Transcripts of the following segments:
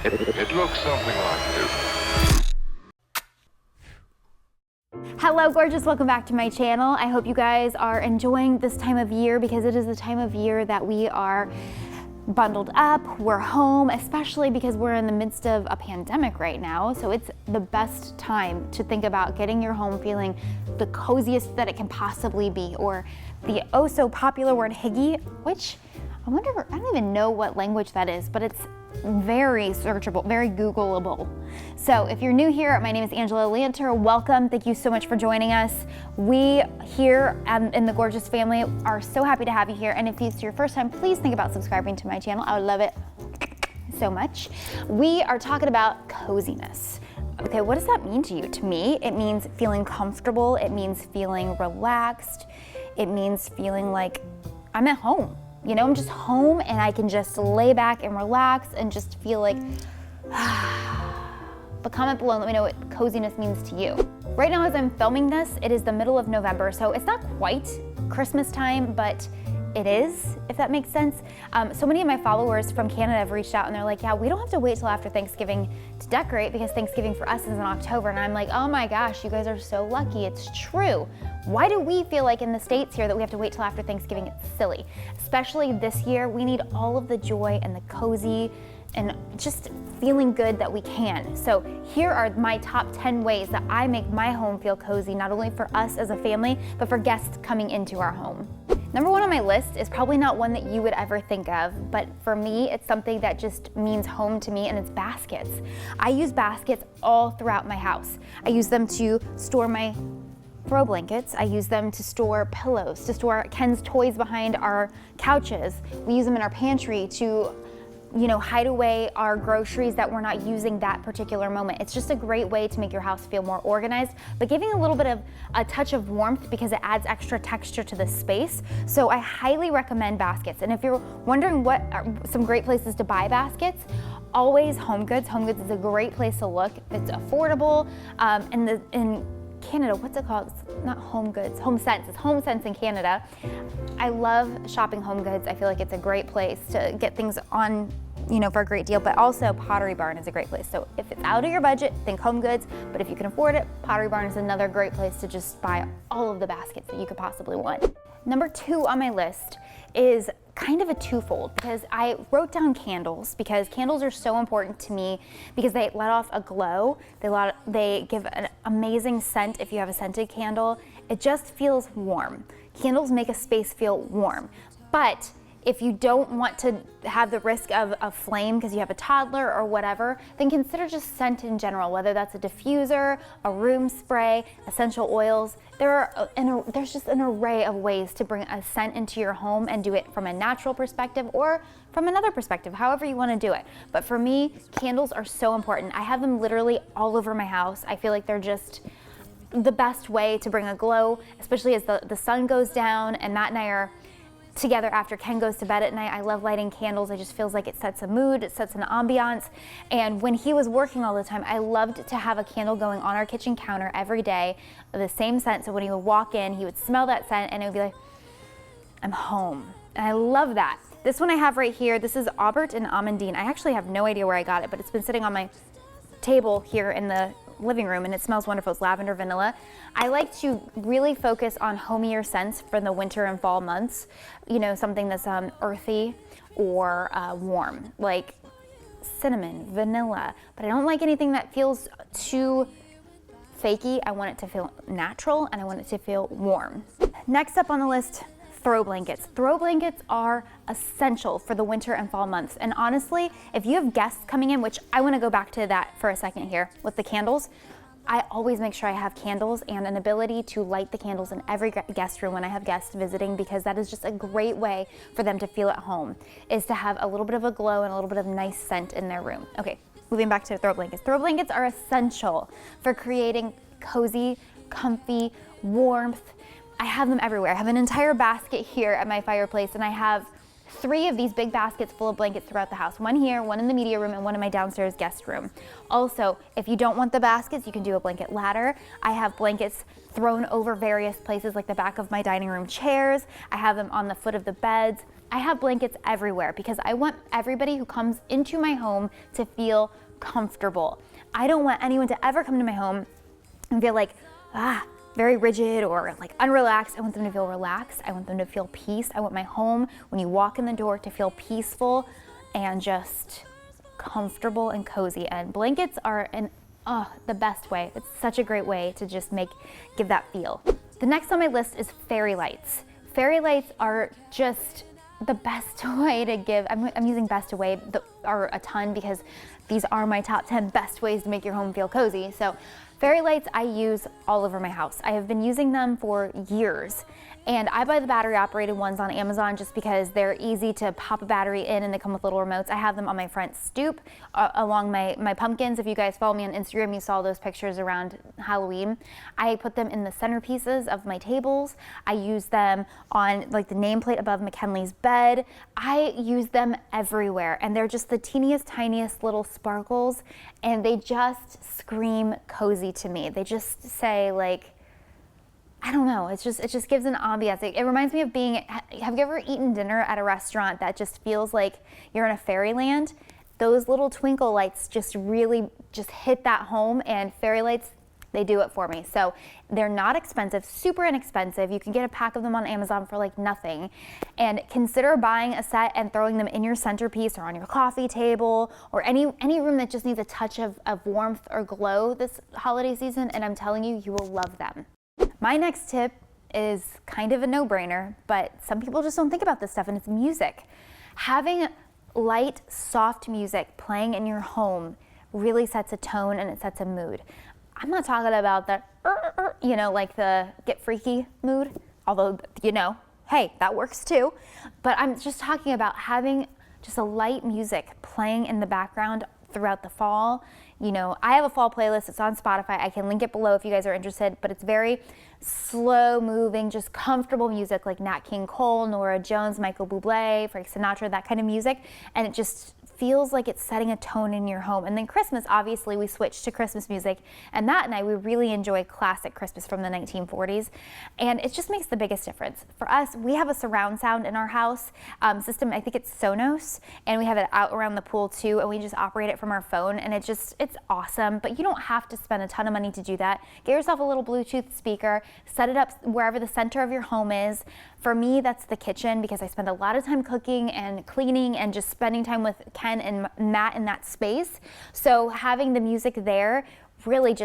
It looks something like this. Hello gorgeous, welcome back to my channel. I hope you guys are enjoying this time of year because it is the time of year that we are bundled up, we're home, especially because we're in the midst of a pandemic right now. So it's the best time to think about getting your home feeling the coziest that it can possibly be, or the oh so popular word hygge, which I don't even know what language that is, but it's very searchable, very Googleable. So if you're new here, my name is Angela Lanter. Welcome. Thank you so much for joining us. We here in the Gorgeous family are so happy to have you here. And if it's your first time, please think about subscribing to my channel. I would love it so much. We are talking about coziness. Okay, what does that mean to you? To me, it means feeling comfortable. It means feeling relaxed. It means feeling like I'm at home. You know, I'm just home and I can just lay back and relax and just feel like, but comment below and let me know what coziness means to you. Right now as I'm filming this, it is the middle of November, so it's not quite Christmas time, but it is, if that makes sense. So many of my followers from Canada have reached out and they're like, yeah, we don't have to wait till after Thanksgiving to decorate because Thanksgiving for us is in October. And I'm like, oh my gosh, you guys are so lucky. It's true. Why do we feel like in the States here that we have to wait till after Thanksgiving? It's silly. Especially this year, we need all of the joy and the cozy and just feeling good that we can. So here are my top 10 ways that I make my home feel cozy, not only for us as a family, but for guests coming into our home. Number one on my list is probably not one that you would ever think of, but for me, it's something that just means home to me, and it's baskets. I use baskets all throughout my house. I use them to store my throw blankets. I use them to store pillows, to store Ken's toys behind our couches. We use them in our pantry to, you know, hide away our groceries that we're not using that particular moment. It's just a great way to make your house feel more organized, but giving a little bit of a touch of warmth because it adds extra texture to the space. So I highly recommend baskets. And if you're wondering what are some great places to buy baskets, always Home Goods. Home Goods is a great place to look. It's affordable. In Canada, what's it called? It's not Home Goods, Home Sense. It's Home Sense in Canada. I love shopping Home Goods. I feel like it's a great place to get things on, you know, for a great deal, but also Pottery Barn is a great place. So if it's out of your budget, think Home Goods, but if you can afford it, Pottery Barn is another great place to just buy all of the baskets that you could possibly want. Number two on my list is kind of a twofold, because I wrote down candles because candles are so important to me because they let off a glow. They give an amazing scent. If you have a scented candle, it just feels warm. Candles make a space feel warm, but if you don't want to have the risk of a flame because you have a toddler or whatever, then consider just scent in general, whether that's a diffuser, a room spray, essential oils. There's just an array of ways to bring a scent into your home and do it from a natural perspective or from another perspective, however you want to do it. But for me, candles are so important. I have them literally all over my house. I feel like they're just the best way to bring a glow, especially as the sun goes down, and Matt and I are together after Ken goes to bed at night. I love lighting candles. It just feels like it sets a mood, it sets an ambiance. And when he was working all the time, I loved to have a candle going on our kitchen counter every day, the same scent. So when he would walk in, he would smell that scent and it would be like, I'm home. And I love that. This one I have right here, this is Aubert and Amandine. I actually have no idea where I got it, but it's been sitting on my table here in the living room and it smells wonderful. It's lavender vanilla. I like to really focus on homier scents for the winter and fall months. You know, something that's earthy or warm, like cinnamon, vanilla. But I don't like anything that feels too fakey. I want it to feel natural and I want it to feel warm. Next up on the list, throw blankets. Throw blankets are essential for the winter and fall months. And honestly, if you have guests coming in, which I want to go back to that for a second here with the candles, I always make sure I have candles and an ability to light the candles in every guest room when I have guests visiting, because that is just a great way for them to feel at home, is to have a little bit of a glow and a little bit of nice scent in their room. Okay, moving back to throw blankets. Throw blankets are essential for creating cozy, comfy warmth. I have them everywhere. I have an entire basket here at my fireplace, and I have 3 of these big baskets full of blankets throughout the house. One here, one in the media room, and one in my downstairs guest room. Also, if you don't want the baskets, you can do a blanket ladder. I have blankets thrown over various places like the back of my dining room chairs. I have them on the foot of the beds. I have blankets everywhere because I want everybody who comes into my home to feel comfortable. I don't want anyone to ever come to my home and feel like, very rigid or like unrelaxed. I want them to feel relaxed. I want them to feel peace. I want my home, when you walk in the door, to feel peaceful and just comfortable and cozy. And blankets are the best way. It's such a great way to just give that feel. The next on my list is fairy lights. Fairy lights are just the best way to give. I'm using best away are a ton because these are my top 10 best ways to make your home feel cozy. So fairy lights I use all over my house. I have been using them for years. And I buy the battery operated ones on Amazon just because they're easy to pop a battery in and they come with little remotes. I have them on my front stoop along my pumpkins. If you guys follow me on Instagram, you saw those pictures around Halloween. I put them in the centerpieces of my tables. I use them on like the nameplate above McKinley's bed. I use them everywhere, and they're just the teeniest, tiniest little sparkles, and they just scream cozy to me. They just say like, I don't know, it just gives an ambiance. It reminds me of have you ever eaten dinner at a restaurant that just feels like you're in a fairyland? Those little twinkle lights just really just hit that home, and fairy lights, they do it for me. So they're not expensive, super inexpensive. You can get a pack of them on Amazon for like nothing. And consider buying a set and throwing them in your centerpiece or on your coffee table or any room that just needs a touch of warmth or glow this holiday season, and I'm telling you, you will love them. My next tip is kind of a no-brainer, but some people just don't think about this stuff, and it's music. Having light, soft music playing in your home really sets a tone and it sets a mood. I'm not talking about that, like the get freaky mood, although, hey, that works too. But I'm just talking about having just a light music playing in the background throughout the fall. I have a fall playlist. It's on Spotify. I can link it below if you guys are interested, but it's very slow moving, just comfortable music like Nat King Cole, Norah Jones, Michael Bublé, Frank Sinatra, that kind of music. And it just feels like it's setting a tone in your home. And then Christmas, obviously, we switched to Christmas music, and Matt and I, we really enjoy classic Christmas from the 1940s, and it just makes the biggest difference. For us, we have a surround sound in our house system. I think it's Sonos, and we have it out around the pool too, and we just operate it from our phone, and it's awesome. But you don't have to spend a ton of money to do that. Get yourself a little Bluetooth speaker, set it up wherever the center of your home is. For me, that's the kitchen, because I spend a lot of time cooking and cleaning and just spending time with Ken and Matt in that space. So having the music there really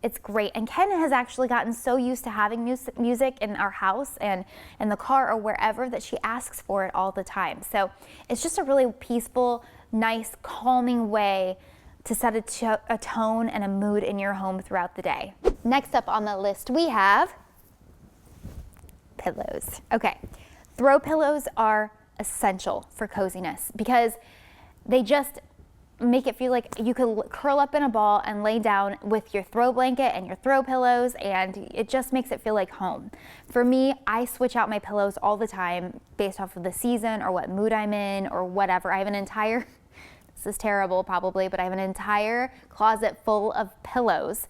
it's great. And Ken has actually gotten so used to having music in our house and in the car or wherever that she asks for it all the time. So it's just a really peaceful, nice, calming way to set a tone and a mood in your home throughout the day. Next up on the list, we have pillows. Okay, throw pillows are essential for coziness because they just make it feel like you could curl up in a ball and lay down with your throw blanket and your throw pillows, and it just makes it feel like home. For me, I switch out my pillows all the time based off of the season or what mood I'm in or whatever. I have an entire, this is terrible probably, but I have an entire closet full of pillows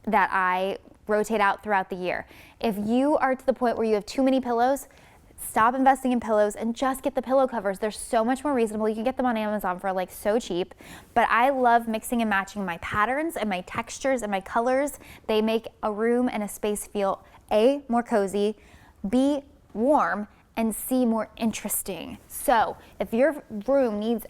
that I rotate out throughout the year. If you are to the point where you have too many pillows, stop investing in pillows and just get the pillow covers. They're so much more reasonable. You can get them on Amazon for like so cheap. But I love mixing and matching my patterns and my textures and my colors. They make a room and a space feel A, more cozy, B, warm, and C, more interesting. So if your room needs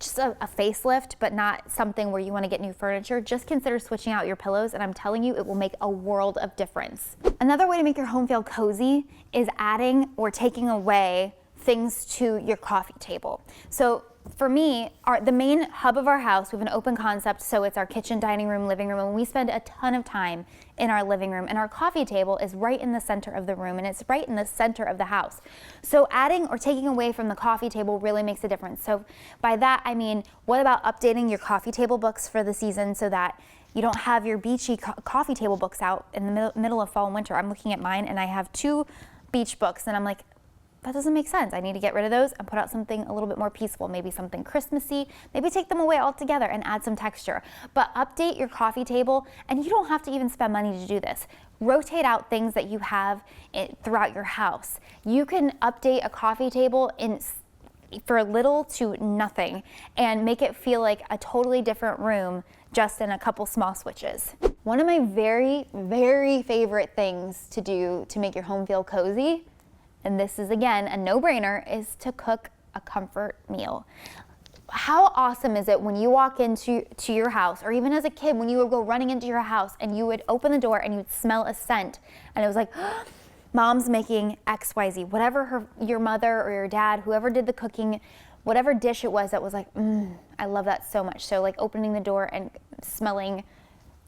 just a facelift, but not something where you want to get new furniture, just consider switching out your pillows, and I'm telling you, it will make a world of difference. Another way to make your home feel cozy is adding or taking away things to your coffee table. So for me, the main hub of our house, we have an open concept, so it's our kitchen, dining room, living room, and we spend a ton of time in our living room, and our coffee table is right in the center of the room, and it's right in the center of the house. So adding or taking away from the coffee table really makes a difference. So by that, I mean, what about updating your coffee table books for the season so that you don't have your beachy coffee table books out in the middle of fall and winter? I'm looking at mine, and I have 2 beach books, and I'm like, that doesn't make sense. I need to get rid of those and put out something a little bit more peaceful, maybe something Christmassy, maybe take them away altogether and add some texture. But update your coffee table, and you don't have to even spend money to do this. Rotate out things that you have throughout your house. You can update a coffee table for little to nothing and make it feel like a totally different room just in a couple small switches. One of my very, very favorite things to do to make your home feel cozy, and this is again a no-brainer, is to cook a comfort meal. How awesome is it when you walk into your house, or even as a kid when you would go running into your house and you would open the door and you would smell a scent and it was like, Mom's making XYZ, whatever your mother or your dad, whoever did the cooking, whatever dish it was that was like, I love that so much. So like opening the door and smelling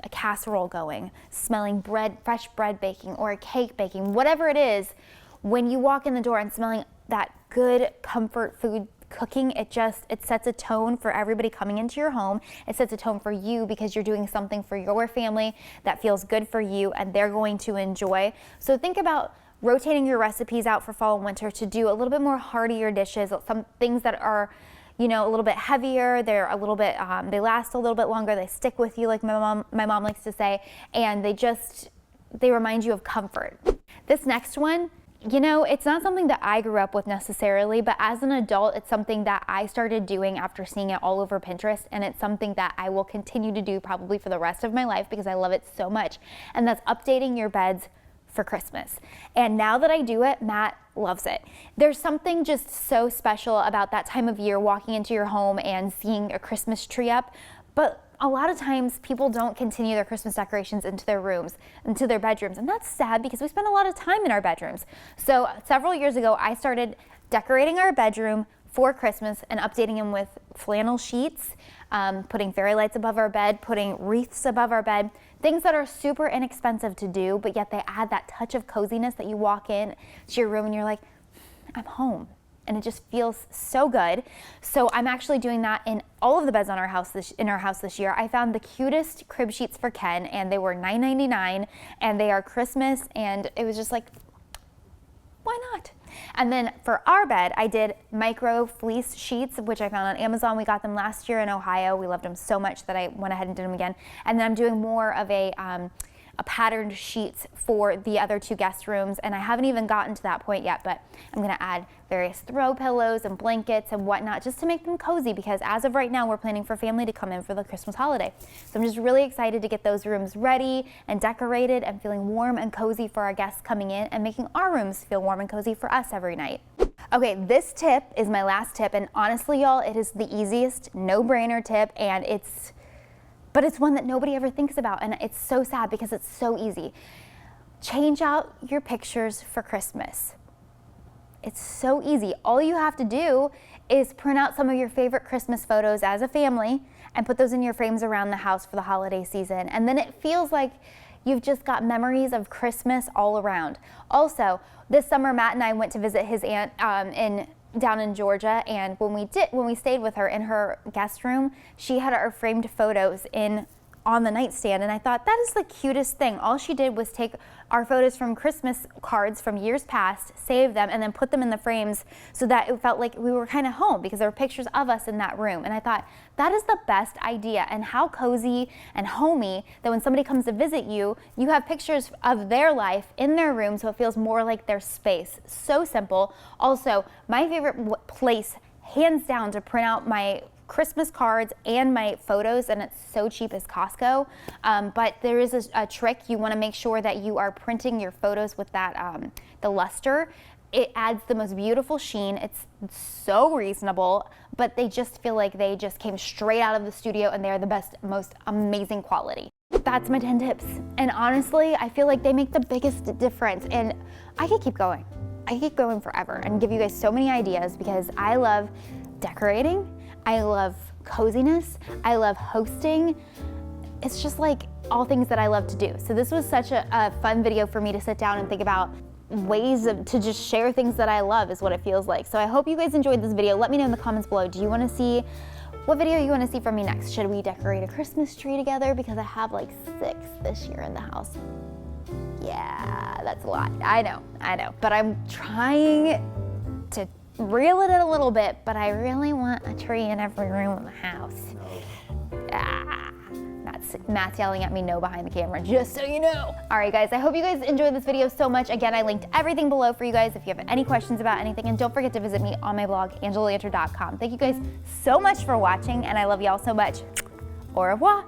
a casserole going, smelling bread, fresh bread baking, or a cake baking, whatever it is, when you walk in the door and smelling that good comfort food cooking, it sets a tone for everybody coming into your home. It sets a tone for you because you're doing something for your family that feels good for you and they're going to enjoy. So think about rotating your recipes out for fall and winter to do a little bit more heartier dishes, some things that are, you know, a little bit heavier, they're a little bit, they last a little bit longer, they stick with you like my mom likes to say, and they remind you of comfort. This next one, you know, it's not something that I grew up with necessarily, but as an adult, it's something that I started doing after seeing it all over Pinterest, and it's something that I will continue to do probably for the rest of my life because I love it so much, and that's updating your beds for Christmas. And now that I do it, Matt loves it. There's something just so special about that time of year, walking into your home and seeing a Christmas tree up, but a lot of times people don't continue their Christmas decorations into their rooms, into their bedrooms, and that's sad because we spend a lot of time in our bedrooms. So several years ago, I started decorating our bedroom for Christmas and updating them with flannel sheets, putting fairy lights above our bed, putting wreaths above our bed, things that are super inexpensive to do, but yet they add that touch of coziness that you walk in to your room and you're like, I'm home. And it just feels so good. So I'm actually doing that in all of the beds in our house this year. I found the cutest crib sheets for Ken, and they were $9.99, and they are Christmas, and it was just like, why not? And then for our bed, I did micro fleece sheets, which I found on Amazon. We got them last year in Ohio. We loved them so much that I went ahead and did them again. And then I'm doing more of a patterned sheets for the other two guest rooms, and I haven't even gotten to that point yet, but I'm gonna add various throw pillows and blankets and whatnot just to make them cozy, because as of right now, we're planning for family to come in for the Christmas holiday. So I'm just really excited to get those rooms ready and decorated and feeling warm and cozy for our guests coming in and making our rooms feel warm and cozy for us every night. Okay, this tip is my last tip, and honestly, y'all, it is the easiest, no-brainer tip, and it's one that nobody ever thinks about, and it's so sad because it's so easy. Change out your pictures for Christmas. It's so easy. All you have to do is print out some of your favorite Christmas photos as a family and put those in your frames around the house for the holiday season. And then it feels like you've just got memories of Christmas all around. Also, this summer, Matt and I went to visit his aunt down in Georgia, and when we stayed with her in her guest room, she had our framed photos on the nightstand, and I thought that is the cutest thing. All she did was take our photos from Christmas cards from years past, save them, and then put them in the frames so that it felt like we were kind of home because there were pictures of us in that room. And I thought that is the best idea, and how cozy and homey that when somebody comes to visit you, you have pictures of their life in their room so it feels more like their space. So simple. Also, my favorite place, hands down, to print out my Christmas cards and my photos, and it's so cheap, as Costco. But there is a trick. You want to make sure that you are printing your photos with that the luster. It adds the most beautiful sheen. It's so reasonable, but they just feel like they just came straight out of the studio, and they're the best, most amazing quality. That's my 10 tips. And honestly, I feel like they make the biggest difference. And I could keep going. I could keep going forever and give you guys so many ideas because I love decorating. I love coziness. I love hosting. It's just like all things that I love to do. So this was such a fun video for me to sit down and think about ways to just share things that I love, is what it feels like. So I hope you guys enjoyed this video. Let me know in the comments below. Do you want to see what video you want to see from me next? Should we decorate a Christmas tree together? Because I have like 6 this year in the house. Yeah, that's a lot. I know. But I'm trying to reel it in a little bit, but I really want a tree in every room in the house. Matt's yelling at me no behind the camera, just so you know. All right, guys, I hope you guys enjoyed this video so much. Again, I linked everything below for you guys if you have any questions about anything, and don't forget to visit me on my blog, angelallanter.com. Thank you guys so much for watching, and I love y'all so much. Au revoir.